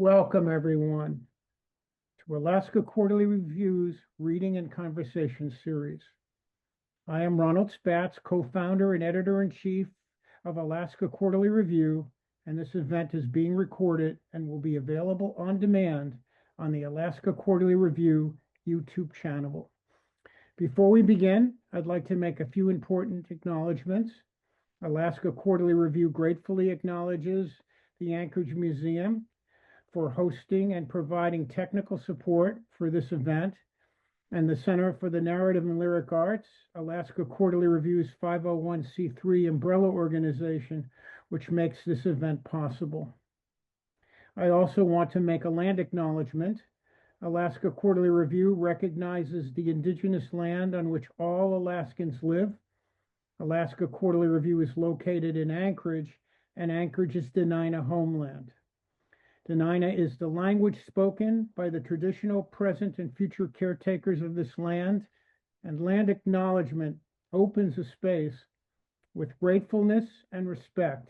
Welcome, everyone, to Alaska Quarterly Review's Reading and Conversation series. I am Ronald Spatz, co-founder and editor-in-chief of Alaska Quarterly Review, and this event is being recorded and will be available on demand on the Alaska Quarterly Review YouTube channel. Before we begin, I'd like to make a few important acknowledgments. Alaska Quarterly Review gratefully acknowledges the Anchorage Museum for hosting and providing technical support for this event, and the Center for the Narrative and Lyric Arts, Alaska Quarterly Review's 501c3 umbrella organization, which makes this event possible. I also want to make a land acknowledgement. Alaska Quarterly Review recognizes the indigenous land on which all Alaskans live. Alaska Quarterly Review is located in Anchorage, and Anchorage is Dena'ina homeland. Dena'ina is the language spoken by the traditional, present, and future caretakers of this land, and land acknowledgement opens a space with gratefulness and respect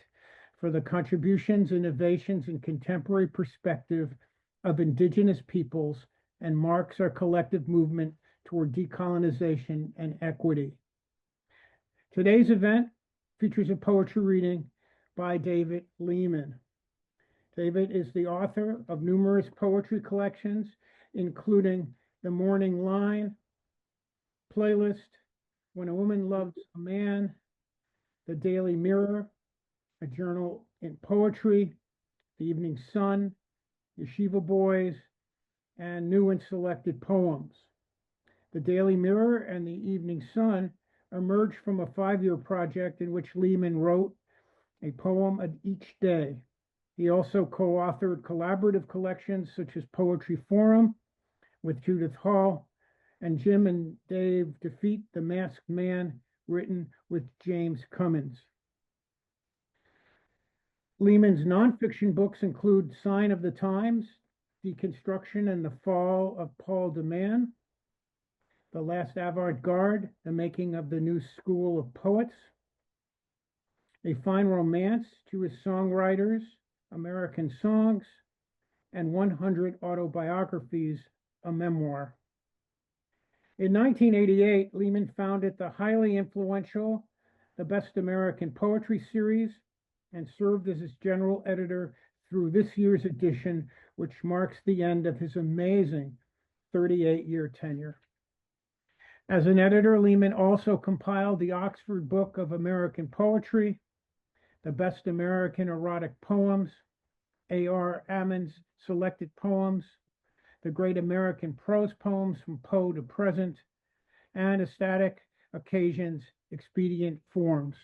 for the contributions, innovations, and contemporary perspective of Indigenous peoples and marks our collective movement toward decolonization and equity. Today's event features a poetry reading by David Lehman. David is the author of numerous poetry collections, including The Morning Line, Playlist, When a Woman Loves a Man, The Daily Mirror, A Journal in Poetry, The Evening Sun, Yeshiva Boys, and New and Selected Poems. The Daily Mirror and The Evening Sun emerged from a 5-year project in which Lehman wrote a poem each day. He also co-authored collaborative collections such as Poetry Forum with Judith Hall and Jim and Dave Defeat the Masked Man, written with James Cummins. Lehman's nonfiction books include Sign of the Times, Deconstruction and the Fall of Paul de Man, The Last Avant-Garde, The Making of the New School of Poets, A Fine Romance to His Songwriters, American Songs, and 100 Autobiographies, a Memoir. In 1988, Lehman founded the highly influential The Best American Poetry series and served as its general editor through this year's edition, which marks the end of his amazing 38-year tenure. As an editor, Lehman also compiled the Oxford Book of American Poetry, The Best American Erotic Poems, A.R. Ammons Selected Poems, The Great American Prose Poems from Poe to Present, and Ecstatic Occasions, Expedient Forms.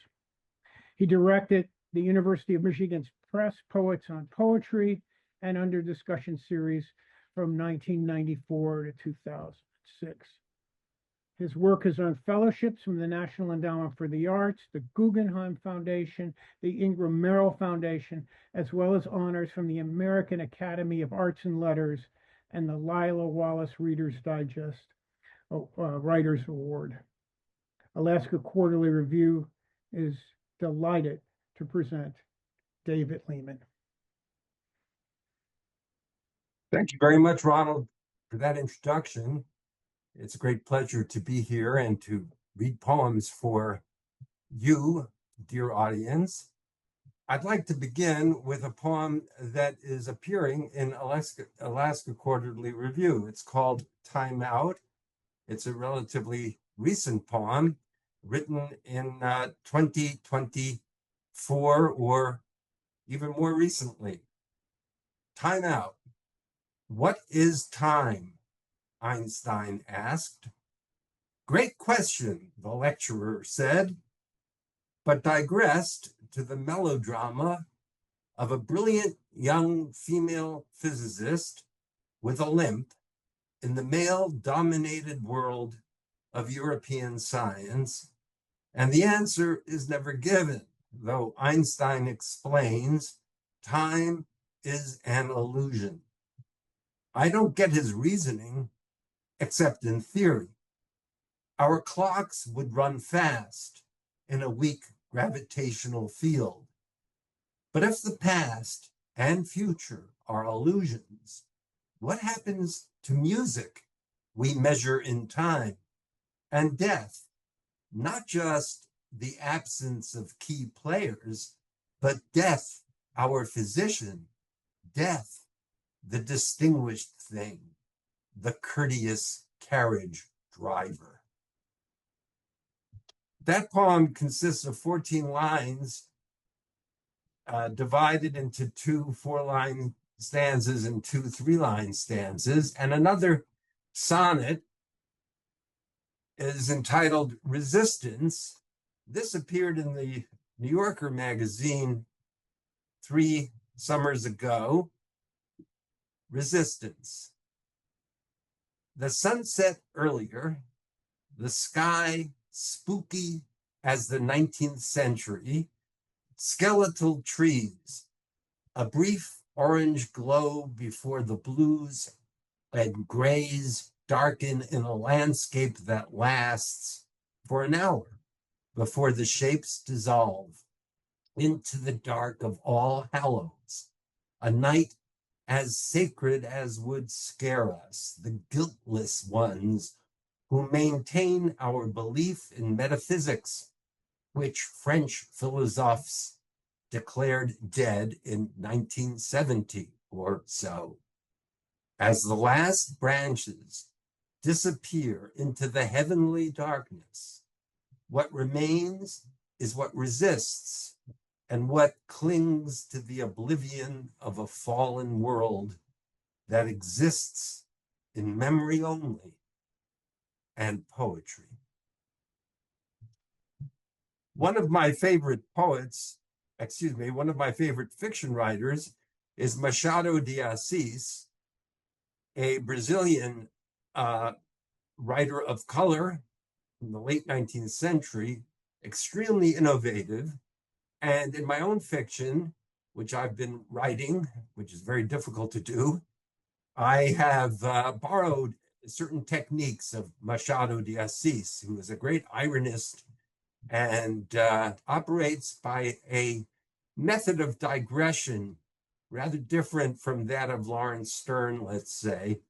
He directed the University of Michigan's Press Poets on Poetry and Under Discussion series from 1994 to 2006. His work has earned fellowships from the National Endowment for the Arts, the Guggenheim Foundation, the Ingram Merrill Foundation, as well as honors from the American Academy of Arts and Letters and the Lila Wallace Reader's Digest Writers Award. Alaska Quarterly Review is delighted to present David Lehman. Thank you very much, Ronald, for that introduction. It's a great pleasure to be here and to read poems for you, dear audience. I'd like to begin with a poem that is appearing in Alaska Quarterly Review. It's called Time Out. It's a relatively recent poem written in 2024 or even more recently. Time Out. What is time? Einstein asked. Great question, the lecturer said, but digressed to the melodrama of a brilliant young female physicist with a limp in the male-dominated world of European science, and the answer is never given, though Einstein explains time is an illusion. I don't get his reasoning, except in theory. Our clocks would run fast in a weak gravitational field. But if the past and future are illusions. What happens to music we measure in time, and death, not just the absence of key players, but death, our physician, death, the distinguished thing, the courteous carriage driver. That poem consists of 14 lines divided into two 4-line stanzas and two 3-line stanzas, and another sonnet is entitled Resistance. This appeared in the New Yorker magazine 3 summers ago. Resistance. The sunset earlier, the sky spooky as the 19th century, skeletal trees, a brief orange glow before the blues and grays darken in a landscape that lasts for an hour before the shapes dissolve into the dark of All Hallows, a night as sacred as would scare us, the guiltless ones who maintain our belief in metaphysics, which French philosophers declared dead in 1970 or so. As the last branches disappear into the heavenly darkness, what remains is what resists and what clings to the oblivion of a fallen world that exists in memory only and poetry. One of my favorite fiction writers is Machado de Assis, a Brazilian writer of color in the late 19th century, extremely innovative. And in my own fiction, which I've been writing, which is very difficult to do, I have borrowed certain techniques of Machado de Assis, who is a great ironist and operates by a method of digression rather different from that of Lawrence Stern, let's say.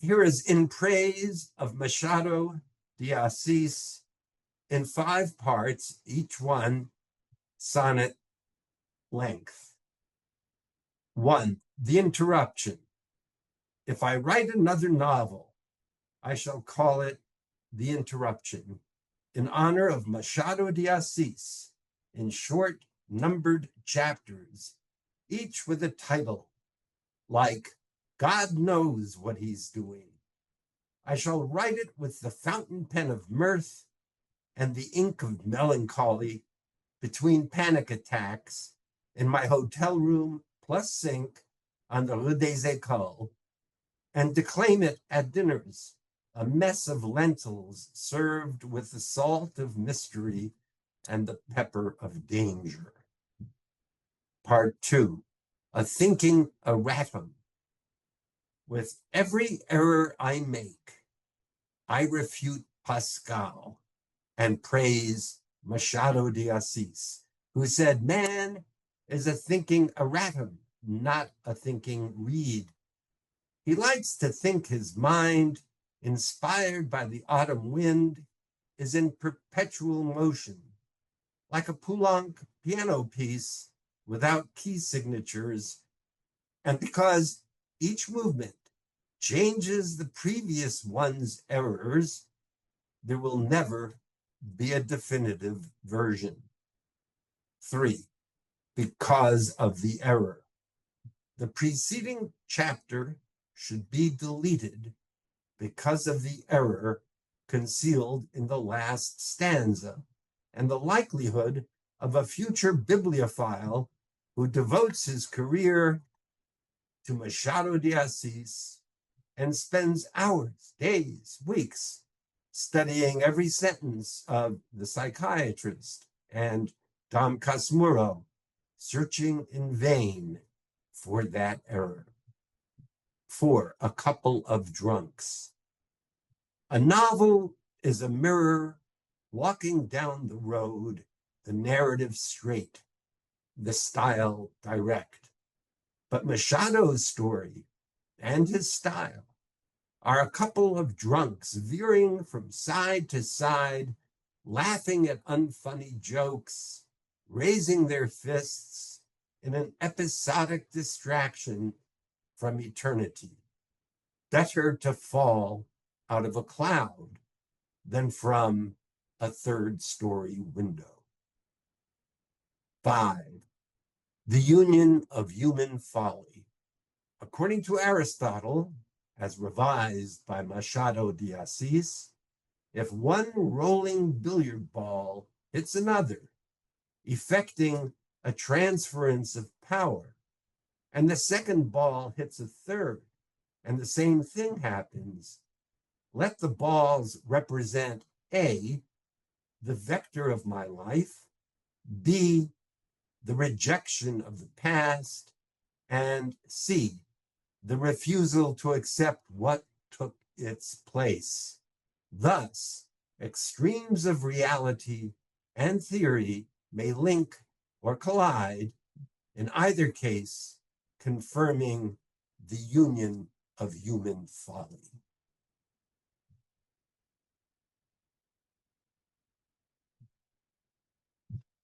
Here is In Praise of Machado de Assis in 5 parts, each one sonnet length. 1, The Interruption. If I write another novel, I shall call it The Interruption, in honor of Machado de Assis, in short, numbered chapters, each with a title, like God Knows What He's Doing. I shall write it with the fountain pen of mirth and the ink of melancholy between panic attacks in my hotel room plus sink on the Rue des Écoles, and declaim it at dinners, a mess of lentils served with the salt of mystery and the pepper of danger. Part 2, A Thinking Erratum. With every error I make, I refute Pascal and praise Machado de Assis, who said, man is a thinking erratum, not a thinking reed. He likes to think his mind, inspired by the autumn wind, is in perpetual motion, like a Poulenc piano piece without key signatures, and because each movement changes the previous one's errors, there will never be a definitive version. 3, because of the error. The preceding chapter should be deleted because of the error concealed in the last stanza and the likelihood of a future bibliophile who devotes his career to Machado de Assis and spends hours, days, weeks studying every sentence of The Psychiatrist and Dom Casmurro, searching in vain for that error. 4, A Couple of Drunks. A novel is a mirror walking down the road, the narrative straight, the style direct. But Machado's story and his style are a couple of drunks veering from side to side, laughing at unfunny jokes, raising their fists in an episodic distraction from eternity. Better to fall out of a cloud than from a third-story window. 5. The union of human folly. According to Aristotle, as revised by Machado de Assis, if one rolling billiard ball hits another, effecting a transference of power, and the second ball hits a third, and the same thing happens, let the balls represent A, the vector of my life, B, the rejection of the past, and C, the refusal to accept what took its place. Thus, extremes of reality and theory may link or collide, in either case, confirming the union of human folly.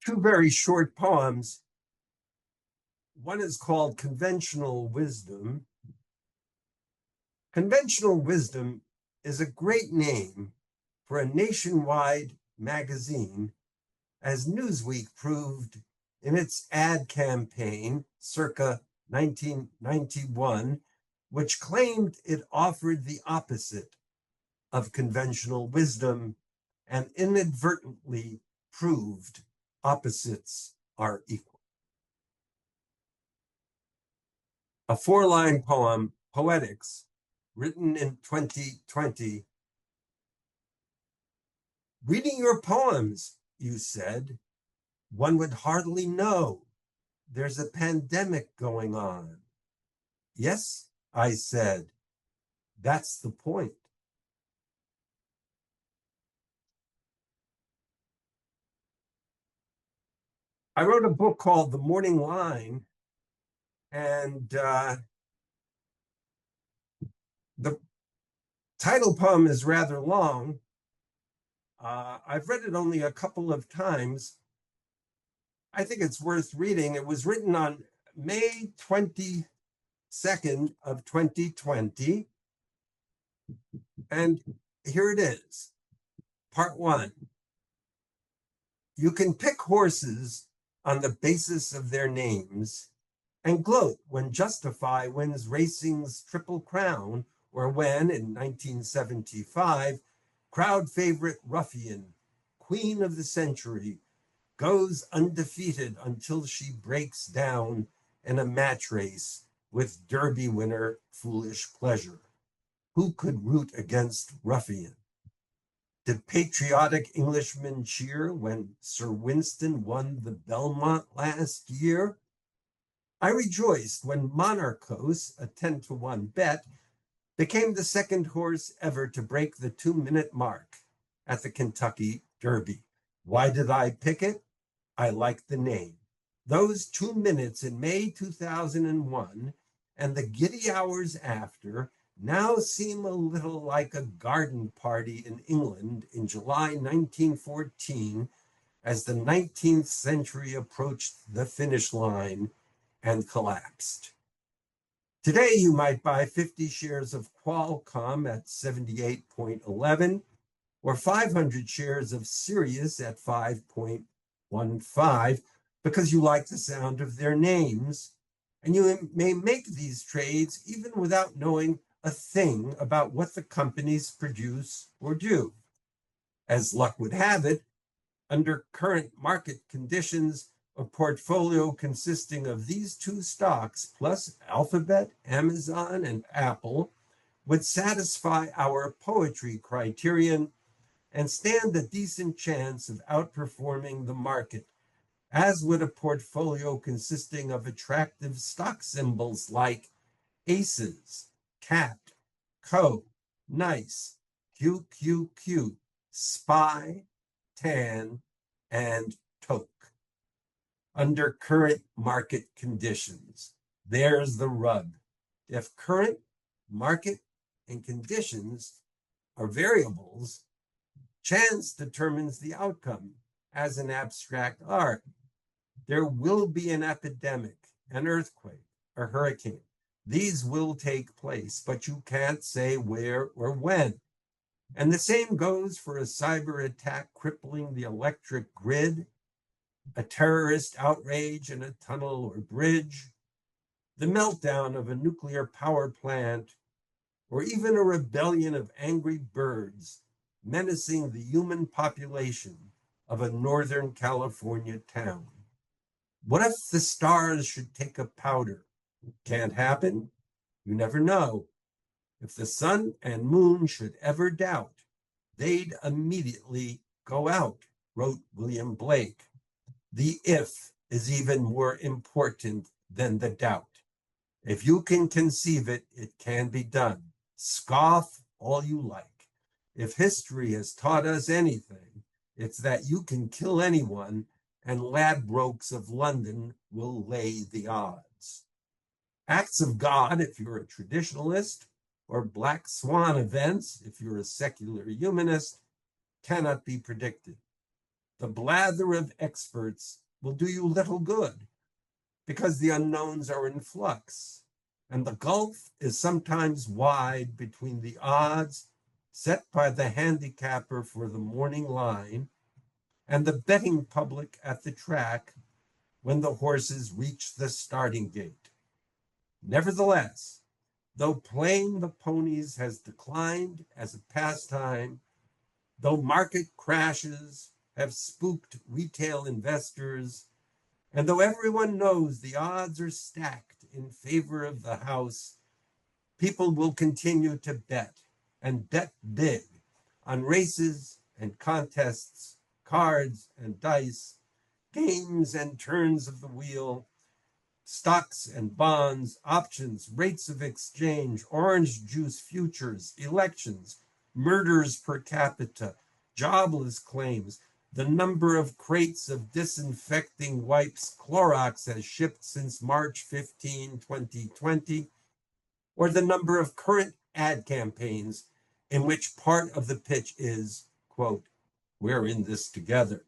Two very short poems. One is called Conventional Wisdom. Conventional Wisdom is a great name for a nationwide magazine, as Newsweek proved in its ad campaign circa 1991, which claimed it offered the opposite of conventional wisdom and inadvertently proved opposites are equal. A 4-line poem, Poetics, written in 2020. Reading your poems, you said, one would hardly know there's a pandemic going on. Yes, I said, that's the point. I wrote a book called The Morning Line, and the title poem is rather long. I've read it only a couple of times. I think it's worth reading. It was written on May 22nd of 2020. And here it is. Part 1. You can pick horses on the basis of their names and gloat when Justify wins racing's Triple Crown, or when, in 1975, crowd favorite Ruffian, Queen of the Century, goes undefeated until she breaks down in a match race with Derby winner Foolish Pleasure. Who could root against Ruffian? Did patriotic Englishmen cheer when Sir Winston won the Belmont last year? I rejoiced when Monarchos, a 10-to-1 bet, became the second horse ever to break the 2-minute mark at the Kentucky Derby. Why did I pick it? I liked the name. Those 2 minutes in May 2001 and the giddy hours after now seem a little like a garden party in England in July 1914 as the 19th century approached the finish line and collapsed. Today, you might buy 50 shares of Qualcomm at 78.11 or 500 shares of Sirius at 5.15 because you like the sound of their names, and you may make these trades even without knowing a thing about what the companies produce or do. As luck would have it, under current market conditions, a portfolio consisting of these 2 stocks plus Alphabet, Amazon, and Apple would satisfy our poetry criterion and stand a decent chance of outperforming the market, as would a portfolio consisting of attractive stock symbols like ACES, CAT, CO, NICE, QQQ, SPY, TAN, and TOKE. Under current market conditions. There's the rub. If current market and conditions are variables, chance determines the outcome as an abstract art. There will be an epidemic, an earthquake, a hurricane. These will take place, but you can't say where or when. And the same goes for a cyber attack crippling the electric grid, a terrorist outrage in a tunnel or bridge, the meltdown of a nuclear power plant, or even a rebellion of angry birds menacing the human population of a Northern California town. What if the stars should take a powder? Can't happen. You never know. If the sun and moon should ever doubt, they'd immediately go out, wrote William Blake. The if is even more important than the doubt. If you can conceive it, it can be done. Scoff all you like. If history has taught us anything, it's that you can kill anyone and Ladbrokes of London will lay the odds. Acts of God, if you're a traditionalist, or black swan events, if you're a secular humanist, cannot be predicted. The blather of experts will do you little good because the unknowns are in flux, and the gulf is sometimes wide between the odds set by the handicapper for the morning line and the betting public at the track when the horses reach the starting gate. Nevertheless, though playing the ponies has declined as a pastime, though market crashes have spooked retail investors, and though everyone knows the odds are stacked in favor of the house, people will continue to bet, and bet big, on races and contests, cards and dice, games and turns of the wheel, stocks and bonds, options, rates of exchange, orange juice futures, elections, murders per capita, jobless claims, the number of crates of disinfecting wipes Clorox has shipped since March 15, 2020, or the number of current ad campaigns in which part of the pitch is, quote, "We're in this together."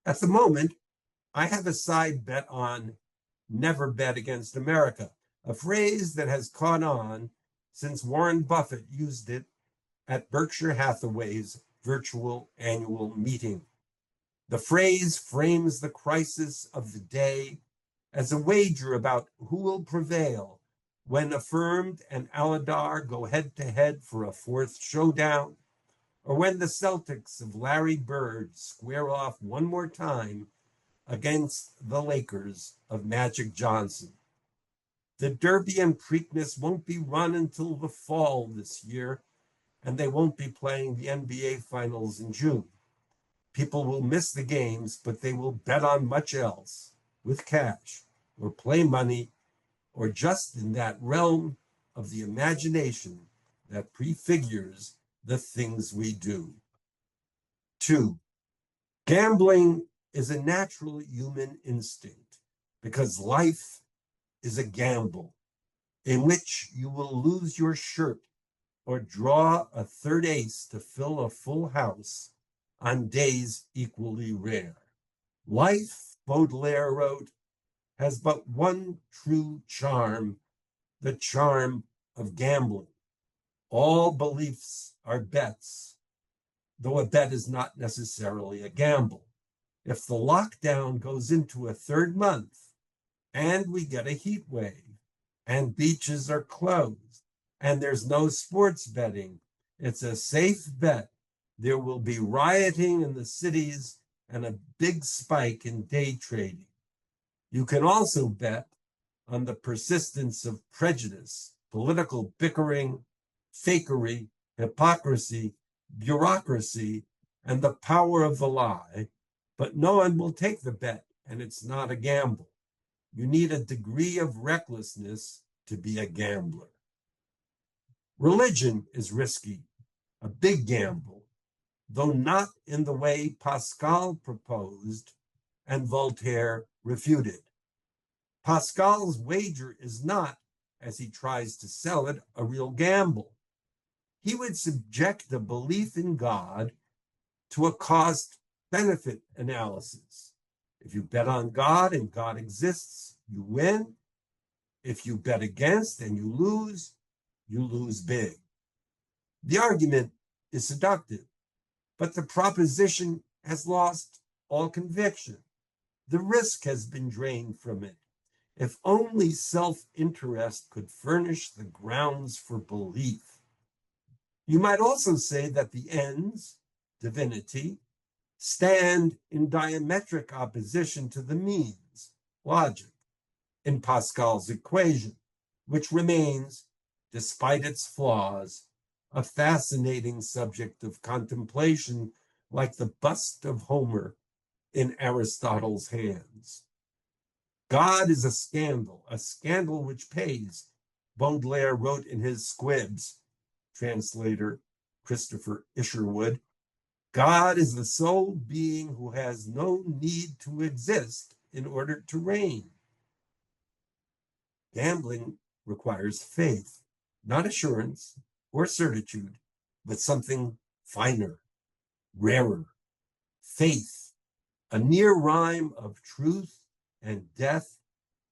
At the moment, I have a side bet on "never bet against America," a phrase that has caught on since Warren Buffett used it at Berkshire Hathaway's virtual annual meeting. The phrase frames the crisis of the day as a wager about who will prevail when Affirmed and Aladar go head-to-head for a fourth showdown, or when the Celtics of Larry Bird square off one more time against the Lakers of Magic Johnson. The Derby and Preakness won't be run until the fall this year, and they won't be playing the NBA Finals in June. People will miss the games, but they will bet on much else, with cash, or play money, or just in that realm of the imagination that prefigures the things we do. 2. Gambling is a natural human instinct because life is a gamble in which you will lose your shirt or draw a third ace to fill a full house on days equally rare. Life, Baudelaire wrote, has but one true charm, the charm of gambling. All beliefs are bets, though a bet is not necessarily a gamble. If the lockdown goes into a third month and we get a heat wave and beaches are closed and there's no sports betting, it's a safe bet there will be rioting in the cities and a big spike in day trading. You can also bet on the persistence of prejudice, political bickering, fakery, hypocrisy, bureaucracy, and the power of the lie, but no one will take the bet, and it's not a gamble. You need a degree of recklessness to be a gambler. Religion is risky, a big gamble, though not in the way Pascal proposed and Voltaire refuted. Pascal's wager is not, as he tries to sell it, a real gamble. He would subject the belief in God to a cost-benefit analysis. If you bet on God and God exists, you win. If you bet against and you lose big. The argument is seductive, but the proposition has lost all conviction. The risk has been drained from it. If only self-interest could furnish the grounds for belief. You might also say that the ends, divinity, stand in diametric opposition to the means, logic, in Pascal's equation, which remains, despite its flaws, a fascinating subject of contemplation like the bust of Homer in Aristotle's hands. God is a scandal which pays, Baudelaire wrote in his Squibs, translator Christopher Isherwood. God is the sole being who has no need to exist in order to reign. Gambling requires faith, not assurance or certitude, but something finer, rarer. Faith, a near rhyme of truth and death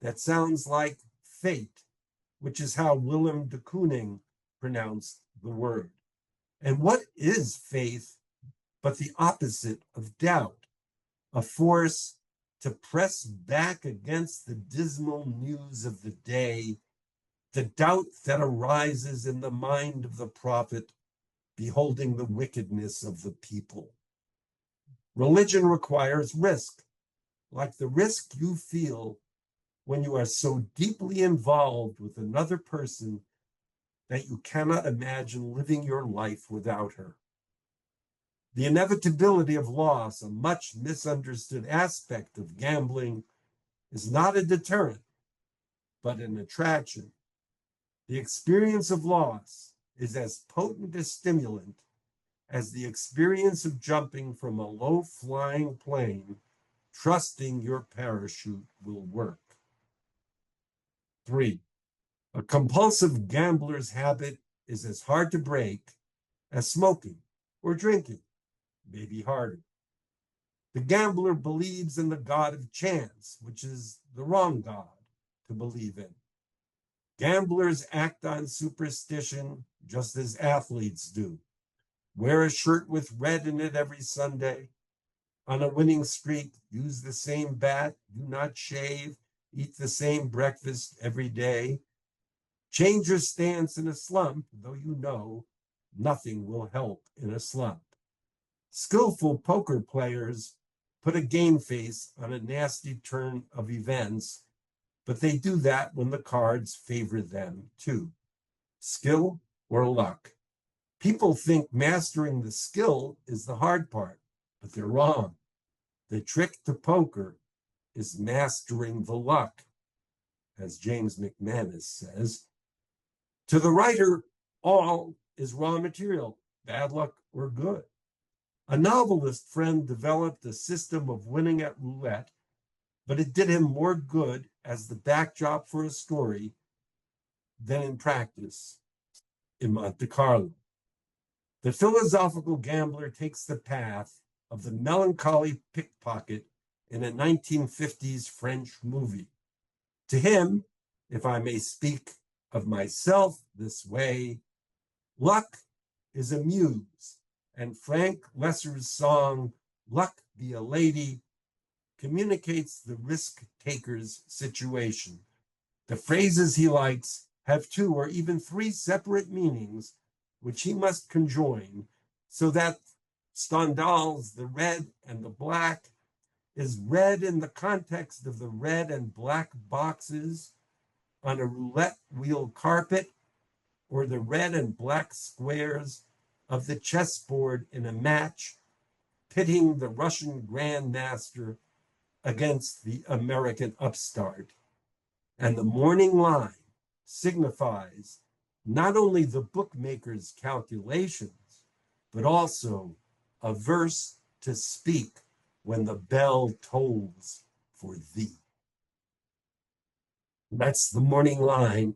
that sounds like fate, which is how Willem de Kooning pronounced the word. And what is faith but the opposite of doubt, a force to press back against the dismal news of the day, the doubt that arises in the mind of the prophet, beholding the wickedness of the people. Religion requires risk, like the risk you feel when you are so deeply involved with another person that you cannot imagine living your life without her. The inevitability of loss, a much misunderstood aspect of gambling, is not a deterrent, but an attraction. The experience of loss is as potent a stimulant as the experience of jumping from a low-flying plane, trusting your parachute will work. 3. A compulsive gambler's habit is as hard to break as smoking or drinking, maybe harder. The gambler believes in the god of chance, which is the wrong god to believe in. Gamblers act on superstition just as athletes do. Wear a shirt with red in it every Sunday. On a winning streak, use the same bat, do not shave, eat the same breakfast every day. Change your stance in a slump, though you know nothing will help in a slump. Skillful poker players put a game face on a nasty turn of events, but they do that when the cards favor them too. Skill or luck. People think mastering the skill is the hard part, but they're wrong. The trick to poker is mastering the luck, as James McManus says. To the writer, all is raw material, bad luck or good. A novelist friend developed a system of winning at roulette, but it did him more good as the backdrop for a story than in practice in Monte Carlo. The philosophical gambler takes the path of the melancholy pickpocket in a 1950s French movie. To him, if I may speak of myself this way, luck is a muse, and Frank Lesser's song, Luck Be a Lady, communicates the risk-taker's situation. The phrases he likes have 2 or even 3 separate meanings, which he must conjoin, so that Stendhal's The Red and the Black is read in the context of the red and black boxes on a roulette wheel carpet, or the red and black squares of the chessboard in a match pitting the Russian grandmaster against the American upstart. And the morning line signifies not only the bookmaker's calculations, but also a verse to speak when the bell tolls for thee. That's The Morning Line,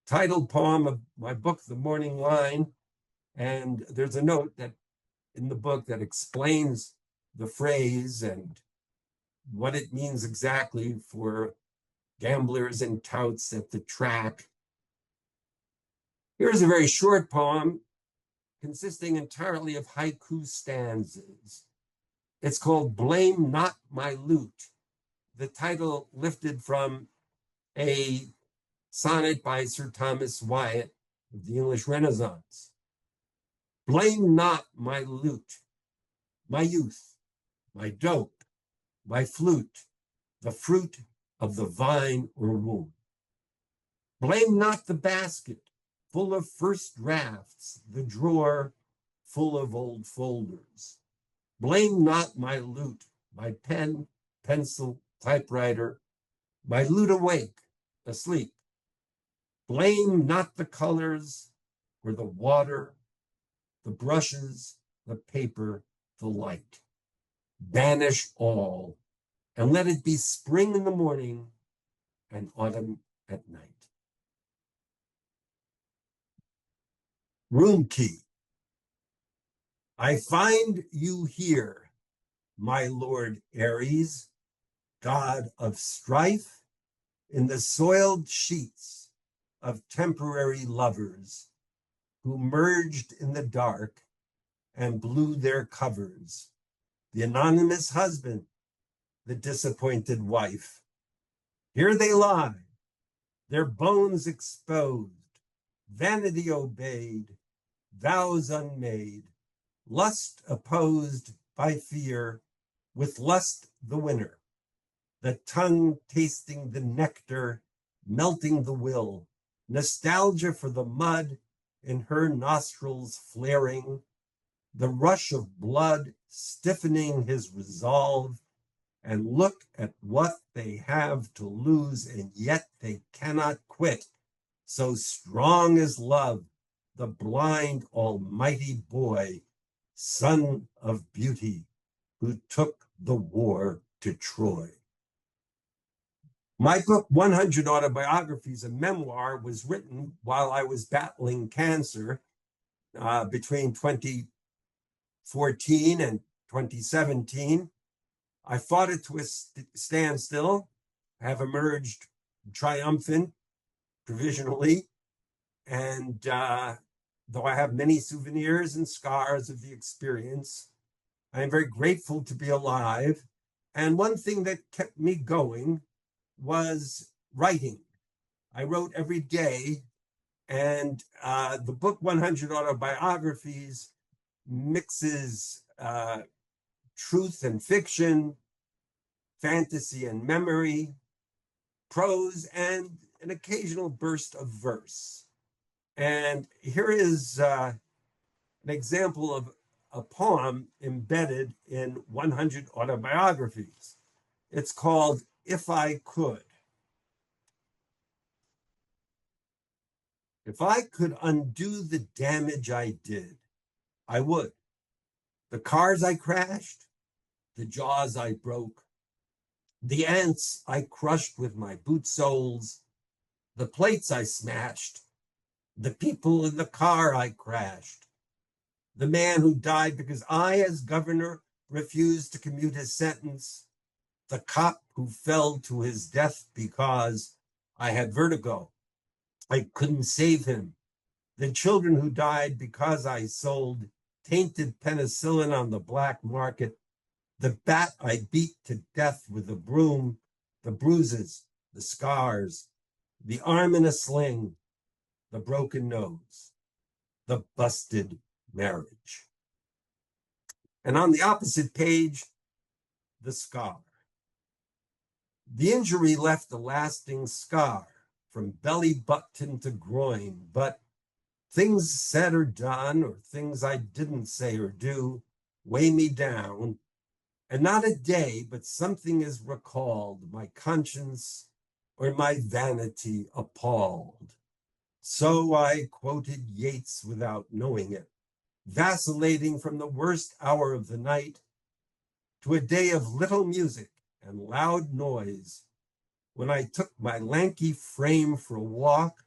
title poem of my book, The Morning Line. And there's a note that in the book that explains the phrase and what it means exactly for gamblers and touts at the track. Here's a very short poem consisting entirely of haiku stanzas. It's called Blame Not My Loot, the title lifted from a sonnet by Sir Thomas Wyatt of the English Renaissance. Blame not my loot, my youth, my dope, my flute, the fruit of the vine or womb. Blame not the basket full of first drafts, the drawer full of old folders. Blame not my loot, my pen, pencil, typewriter, my loot awake, asleep. Blame not the colors or the water, the brushes, the paper, the light. Banish all, and let it be spring in the morning and autumn at night. Room key. I find you here, my Lord Aries, god of strife, in the soiled sheets of temporary lovers who merged in the dark and blew their covers, the anonymous husband, the disappointed wife. Here they lie, their bones exposed, vanity obeyed, vows unmade, lust opposed by fear, with lust the winner, the tongue tasting the nectar, melting the will, nostalgia for the mud in her nostrils flaring, the rush of blood stiffening his resolve, and look at what they have to lose, and yet they cannot quit. So strong is love, the blind almighty boy, son of beauty, who took the war to Troy. My book, 100 Autobiographies, a memoir, was written while I was battling cancer between 2014 and 2017. I fought it to a standstill, have emerged triumphant provisionally, and though I have many souvenirs and scars of the experience, I am very grateful to be alive. And one thing that kept me going was writing. I wrote every day, and the book 100 Autobiographies mixes truth and fiction, fantasy and memory, prose, and an occasional burst of verse. And here is an example of a poem embedded in 100 Autobiographies. It's called If I Could. If I could undo the damage I did, I would. The cars I crashed, the jaws I broke, the ants I crushed with my boot soles, the plates I smashed, the people in the car I crashed, the man who died because I, as governor, refused to commute his sentence, the cop who fell to his death because I had vertigo. I couldn't save him. The children who died because I sold tainted penicillin on the black market, the bat I beat to death with a broom, the bruises, the scars, the arm in a sling, the broken nose, the busted marriage. And on the opposite page, the scar. The injury left a lasting scar from belly button to groin, but things said or done, or things I didn't say or do, weigh me down, and not a day, but something is recalled, my conscience or my vanity appalled. So I quoted Yeats without knowing it, vacillating from the worst hour of the night to a day of little music and loud noise, when I took my lanky frame for a walk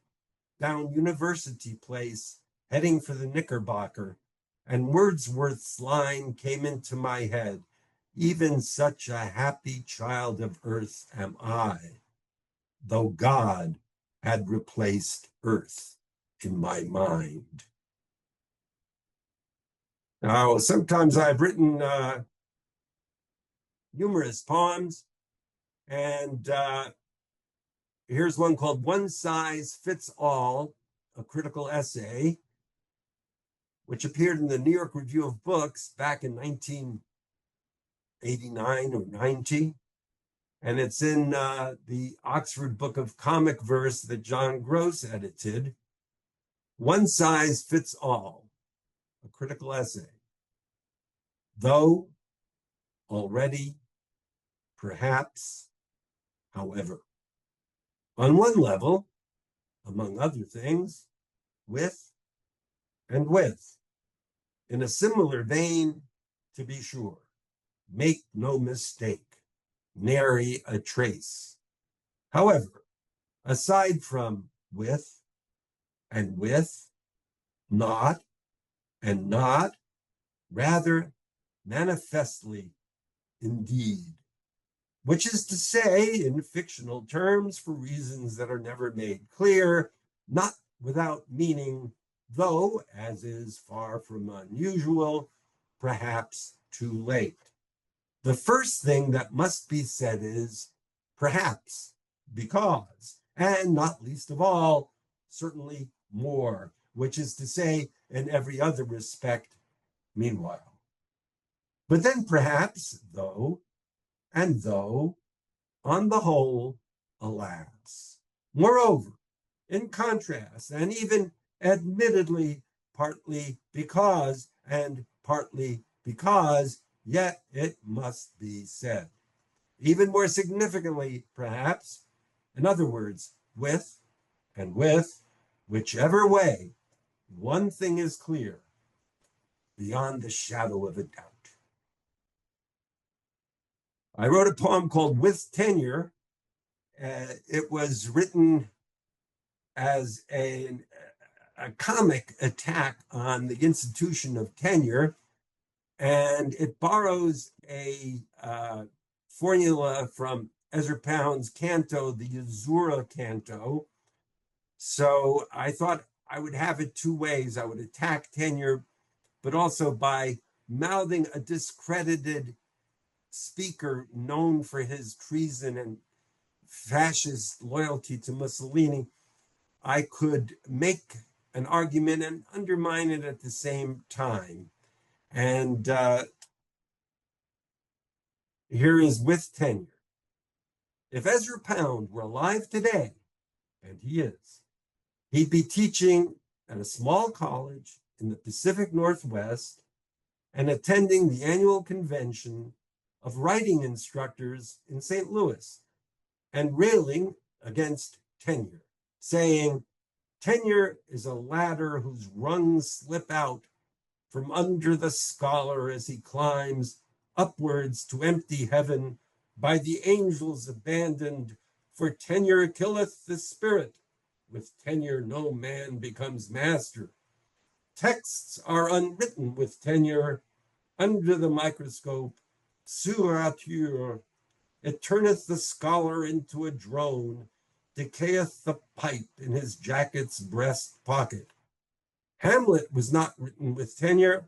down University Place, heading for the Knickerbocker, and Wordsworth's line came into my head, even such a happy child of earth am I, though God had replaced earth in my mind. Now, sometimes I've written humorous poems, and here's one called One Size Fits All, a critical essay, which appeared in the New York Review of Books back in 1989 or 90. And it's in the Oxford Book of Comic Verse that John Gross edited. One Size Fits All, a critical essay. Though, already, perhaps, however. On one level, among other things, with and with. In a similar vein, to be sure, make no mistake, nary a trace. However, aside from with and with, not and not, rather manifestly indeed, which is to say, in fictional terms, for reasons that are never made clear, not without meaning, though, as is far from unusual, perhaps too late. The first thing that must be said is perhaps, because, and not least of all, certainly more, which is to say, in every other respect, meanwhile. But then perhaps, though, and though, on the whole, alas. Moreover, in contrast, and even admittedly partly because, and partly because, yet it must be said. Even more significantly, perhaps, in other words, with and with, whichever way, one thing is clear, beyond the shadow of a doubt. I wrote a poem called With Tenure. It was written as a comic attack on the institution of tenure, and it borrows a formula from Ezra Pound's canto, the Uzura canto. So I thought I would have it two ways. I would attack tenure, but also by mouthing a discredited speaker known for his treason and fascist loyalty to Mussolini, I could make an argument and undermine it at the same time. And here is With Tenure. If Ezra Pound were alive today, and he is, he'd be teaching at a small college in the Pacific Northwest and attending the annual convention of writing instructors in St. Louis and railing against tenure, saying, tenure is a ladder whose rungs slip out from under the scholar as he climbs upwards to empty heaven by the angels abandoned, for tenure killeth the spirit. With tenure no man becomes master. Texts are unwritten with tenure under the microscope, suature. It turneth the scholar into a drone, decayeth the pipe in his jacket's breast pocket. Hamlet was not written with tenure,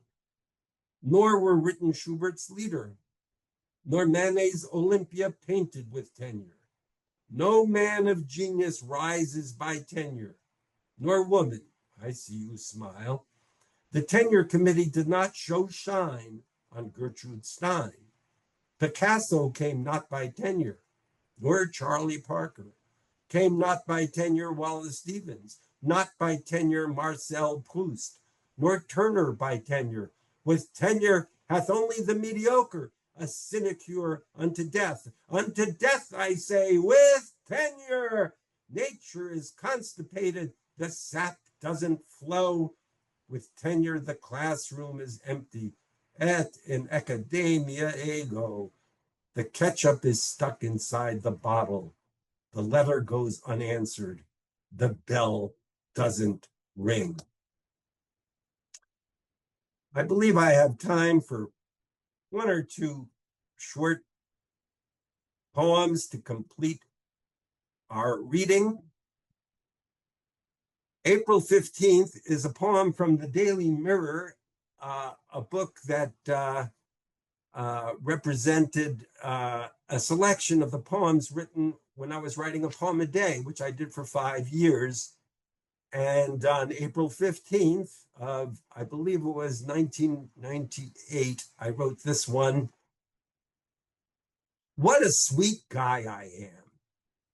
nor were written Schubert's Lieder, nor Manet's Olympia painted with tenure. No man of genius rises by tenure, nor woman, I see you smile. The tenure committee did not show shine on Gertrude Stein. Picasso came not by tenure, nor Charlie Parker. Came not by tenure Wallace Stevens, not by tenure Marcel Proust, nor Turner by tenure. With tenure hath only the mediocre a sinecure unto death. Unto death, I say, with tenure. Nature is constipated, the sap doesn't flow. With tenure, the classroom is empty. Et in academia ego. The ketchup is stuck inside the bottle. The letter goes unanswered. The bell doesn't ring. I believe I have time for one or two short poems to complete our reading. April 15th is a poem from the Daily Mirror, a book that represented a selection of the poems written when I was writing a poem a day, which I did for 5 years. And on April 15th of, I believe it was 1998, I wrote this one. What a sweet guy I am.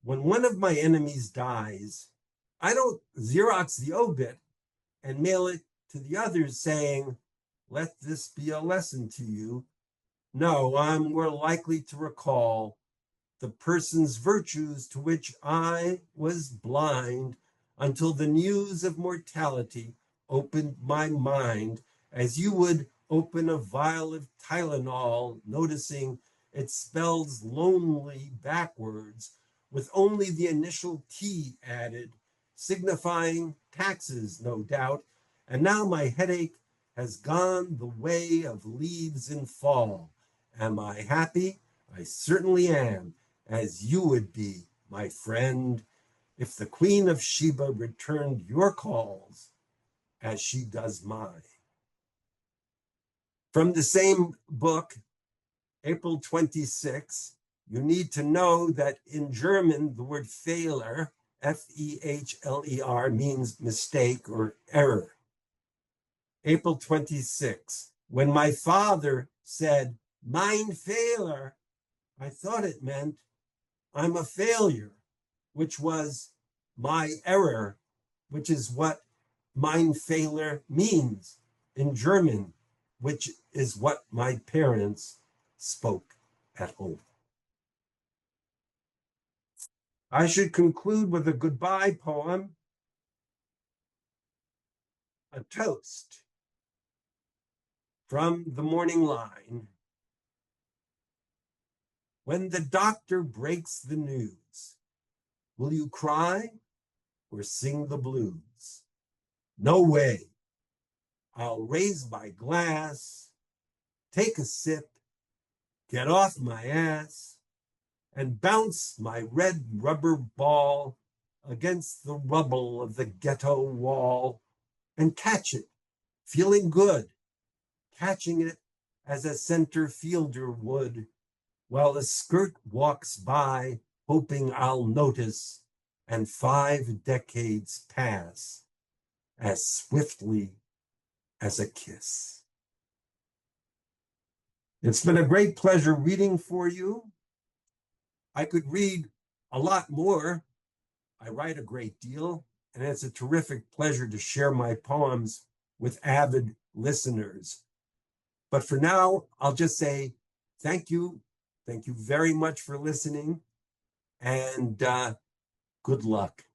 When one of my enemies dies, I don't Xerox the obit and mail it to the others saying, let this be a lesson to you. No, I'm more likely to recall the person's virtues to which I was blind until the news of mortality opened my mind, as you would open a vial of Tylenol, noticing it spells lonely backwards with only the initial T added, signifying taxes, no doubt. And now my headache has gone the way of leaves in fall. Am I happy? I certainly am, as you would be, my friend, if the Queen of Sheba returned your calls as she does mine. From the same book, April 26, you need to know that in German, the word Fehler, F-E-H-L-E-R, means mistake or error. April 26, when my father said, mein Fehler, I thought it meant I'm a failure, which was my error, which is what mein Fehler means in German, which is what my parents spoke at home. I should conclude with a goodbye poem, a toast from the morning line. When the doctor breaks the news, will you cry or sing the blues? No way. I'll raise my glass, take a sip, get off my ass, and bounce my red rubber ball against the rubble of the ghetto wall and catch it, feeling good, catching it as a center fielder would, while a skirt walks by, hoping I'll notice, and 5 decades pass as swiftly as a kiss. It's been a great pleasure reading for you. I could read a lot more. I write a great deal, and it's a terrific pleasure to share my poems with avid listeners. But for now, I'll just say thank you. Thank you very much for listening, and good luck.